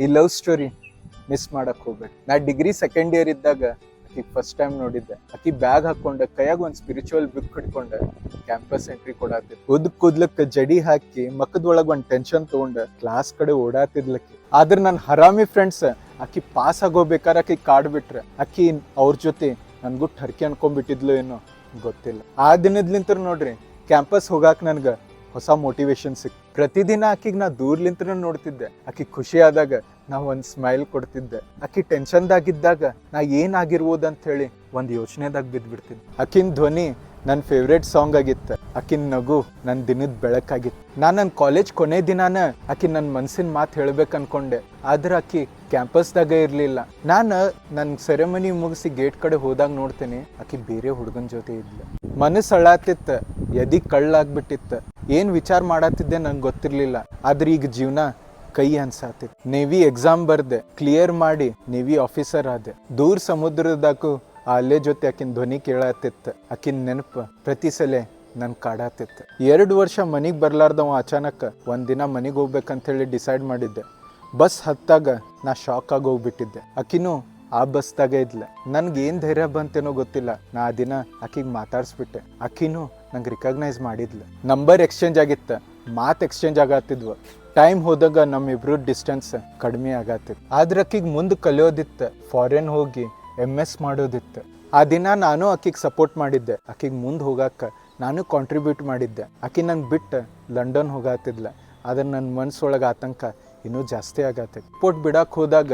ಈ love story miss ಮಾಡಕ್ ಹೋಗ್ಬೇಡಿ. ನಾ ಡಿಗ್ರಿ ಸೆಕೆಂಡ್ ಇಯರ್ ಇದ್ದಾಗ ಆಕಿ ಫಸ್ಟ್ ಟೈಮ್ ನೋಡಿದ್ದೆ. ಆಕಿ ಬ್ಯಾಗ್ ಹಾಕೊಂಡ ಕೈಯಾಗ ಒಂದ್ ಸ್ಪಿರಿಚುವಲ್ ಬುಕ್ ಹಿಡ್ಕೊಂಡ ಕ್ಯಾಂಪಸ್ ಎಂಟ್ರಿ ಕೊಡಾತಿದ್. ಕೂದ್ಲಕ್ಕ ಜಡಿ ಹಾಕಿ ಮಕ್ಕದೊಳಗ ಒಂದ್ ಟೆನ್ಷನ್ ತಗೊಂಡ ಕ್ಲಾಸ್ ಕಡೆ ಓಡಾತಿದ್ಲಕ್ಕಿ. ಆದ್ರ ನನ್ ಹರಾಮಿ ಫ್ರೆಂಡ್ಸ್ ಆಕಿ ಪಾಸ್ ಆಗೋಬೇಕಾರ ಆಕಿ ಕಾಡ್ ಬಿಟ್ರ. ಆಕಿ ಅವ್ರ ಜೊತೆ ನನ್ಗೂ ಟರ್ಕಿ ಅನ್ಕೊಂಡ್ಬಿಟ್ಟಿದ್ಲು ಏನೋ ಗೊತ್ತಿಲ್ಲ. ಆ ದಿನದ್ಲಿಂತ ನೋಡ್ರಿ ಕ್ಯಾಂಪಸ್ ಹೋಗಾಕ್ ನನ್ಗ ಹೊಸ ಮೋಟಿವೇಶನ್ ಸಿಕ್. ಪ್ರತಿದಿನ ಆಕಿಗ್ ನಾ ದೂರ್ಲಿಂತ್ರ ನೋಡ್ತಿದ್ದೆ. ಆಕಿ ಖುಷಿ ಆದಾಗ ನಾ ಒಂದ್ ಸ್ಮೈಲ್ ಕೊಡ್ತಿದ್ದೆ. ಆಕಿ ಟೆನ್ಷನ್ದಾಗಿದ್ದಾಗ ನಾ ಏನಾಗಿರ್ಬೋದು ಅಂತ ಹೇಳಿ ಒಂದ್ ಯೋಚನೆದಾಗ ಬಿದ್ಬಿಡ್ತಿದ್ದೆ. ಆಕಿನ್ ಧ್ವನಿ ನನ್ನ ಫೇವ್ರೇಟ್ ಸಾಂಗ್ ಆಗಿತ್ತು. ಆಕಿನ್ ನಗು ನನ್ನ ದಿನದ ಬೆಳಕಾಗಿತ್ತು. ನನ್ನ ಕಾಲೇಜ್ ಕೊನೆ ದಿನಾನ ಆಕಿ ನನ್ನ ಮನ್ಸಿನ ಮಾತು ಹೇಳ್ಬೇಕು ಅನ್ಕೊಂಡೆ. ಆದ್ರೆ ಆಕಿ ಕ್ಯಾಂಪಸ್ದಾಗ ಇರ್ಲಿಲ್ಲ. ನಾನು ನನ್ನ ಸೆರೆಮನಿ ಮುಗಿಸಿ ಗೇಟ್ ಕಡೆ ಹೋದಾಗ ನೋಡ್ತೇನೆ ಆಕಿ ಬೇರೆ ಹುಡುಗನ ಜೊತೆ ಇದ್ಲು. ಮನಸ್ಸು ಅಳಾತಿತ್ತ, ಎದಿ ಕಳ್ಳಾಗ್ಬಿಟ್ಟಿತ್ತ. ಏನ್ ವಿಚಾರ ಮಾಡತ್ತಿದ್ದೆ ನಂಗೆ ಗೊತ್ತಿರ್ಲಿಲ್ಲ. ಆದ್ರೆ ಈಗ ಜೀವನ ಕೈ ಅನ್ಸಾತಿತ್ತು. ನೇವಿ ಎಕ್ಸಾಮ್ ಬರ್ದೆ, ಕ್ಲಿಯರ್ ಮಾಡಿ ನೇವಿ ಆಫೀಸರ್ ಆದೆ. ದೂರ ಸಮುದ್ರದಾಗೂ ಆ ಅಲೆ ಜೊತೆ ಆಕಿನ ಧ್ವನಿ ಕೇಳತ್ತಿತ್ತು. ಆಕಿನ ನೆನಪು ಪ್ರತಿ ಸಲ ನನ್ ಕಾಡಾತಿತ್ತು. 2 ವರ್ಷ ಮನಿಗ್ ಬರ್ಲಾರ್ದವ ಅಚಾನಕ್ ಒಂದಿನ ಮನಿಗ್ ಹೋಗ್ಬೇಕಂತ ಹೇಳಿ ಡಿಸೈಡ್ ಮಾಡಿದ್ದೆ. ಬಸ್ ಹತ್ತಾಗ ನಾ ಶಾಕ್ ಆಗಿ ಹೋಗ್ಬಿಟ್ಟಿದ್ದೆ. ಆಕಿನೂ ಆ ಬಸ್ದಾಗ ಇದ್ಲ. ನನ್ಗೆ ಏನ್ ಧೈರ್ಯ ಬಂತೇನೋ ಗೊತ್ತಿಲ್ಲ, ನಾ ಆ ದಿನ ಆಕಿಗೆ ಮಾತಾಡ್ಸ್ಬಿಟ್ಟೆ. ಆಕಿನೂ ನಂಗೆ ರಿಕಗ್ನೈಸ್ ಮಾಡಿದ್ಲು. ನಂಬರ್ ಎಕ್ಸ್ಚೇಂಜ್ ಆಗಿತ್ತ, ಮಾತು ಎಕ್ಸ್ಚೇಂಜ್ ಆಗತ್ತಿದ್ವ. ಟೈಮ್ ಹೋದಾಗ ನಮ್ಮಿಬ್ರು ಡಿಸ್ಟೆನ್ಸ್ ಕಡಿಮೆ ಆಗತ್ತಿತ್ತು. ಆದ್ರೆ ಆಕಿಗೆ ಮುಂದೆ ಕಲಿಯೋದಿತ್ತು, ಫಾರಿನ್ ಹೋಗಿ MS ಮಾಡೋದಿತ್ತು. ಆ ದಿನ ನಾನು ಆಕಿಗೆ ಸಪೋರ್ಟ್ ಮಾಡಿದ್ದೆ. ಆಕಿಗೆ ಮುಂದೆ ಹೋಗಾಕ ನಾನು ಕಾಂಟ್ರಿಬ್ಯೂಟ್ ಮಾಡಿದ್ದೆ. ಆಕಿ ನನ್ ಬಿಟ್ಟು ಲಂಡನ್ ಹೋಗಾತಿದ್ಲ. ಆದ್ರೆ ನನ್ನ ಮನ್ಸೊಳಗೆ ಆತಂಕ ಇನ್ನೂ ಜಾಸ್ತಿ ಆಗತ್ತಿತ್ತು. ಸಪೋರ್ಟ್ ಬಿಡಕ್ಕೆ ಹೋದಾಗ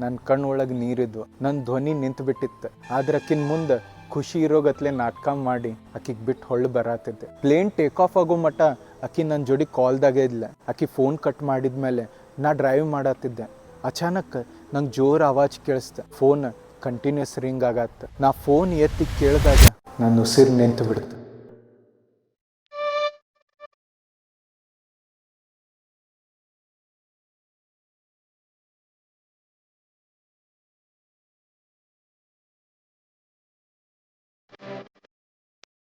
ನನ್ನ ಕಣ್ಣೊಳಗೆ ನೀರಿದ್ವು, ನನ್ನ ಧ್ವನಿ ನಿಂತು ಬಿಟ್ಟಿತ್ತು. ಆದ್ರೆ ಆಕಿನ ಮುಂದೆ ಖುಷಿ ಇರೋಗತ್ಲೆ ನಾಟಕ ಮಾಡಿ ಆಕಿಗೆ ಬಿಟ್ಟು ಹೊಳ್ಳು ಬರತ್ತಿದ್ದೆ. ಪ್ಲೇನ್ ಟೇಕ್ ಆಫ್ ಆಗೋ ಮಟ್ಟ ಆಕಿ ನನ್ನ ಜೋಡಿ ಕಾಲ್ದಾಗೆ ಇದ್ಲ. ಆಕಿ ಫೋನ್ ಕಟ್ ಮಾಡಿದ್ಮೇಲೆ ನಾ ಡ್ರೈವ್ ಮಾಡತ್ತಿದ್ದೆ. ಅಚಾನಕ್ ನಂಗೆ ಜೋರು ಆವಾಜ್ ಕೇಳಿಸ್ತ. ಫೋನ್ ಕಂಟಿನ್ಯೂಸ್ ರಿಂಗ್ ಆಗತ್ತ. ನಾ ಫೋನ್ ಎತ್ತಿ ಕೇಳಿದಾಗ ನನ್ನ ಉಸಿರು ನಿಂತು ಬಿಡ್ತು.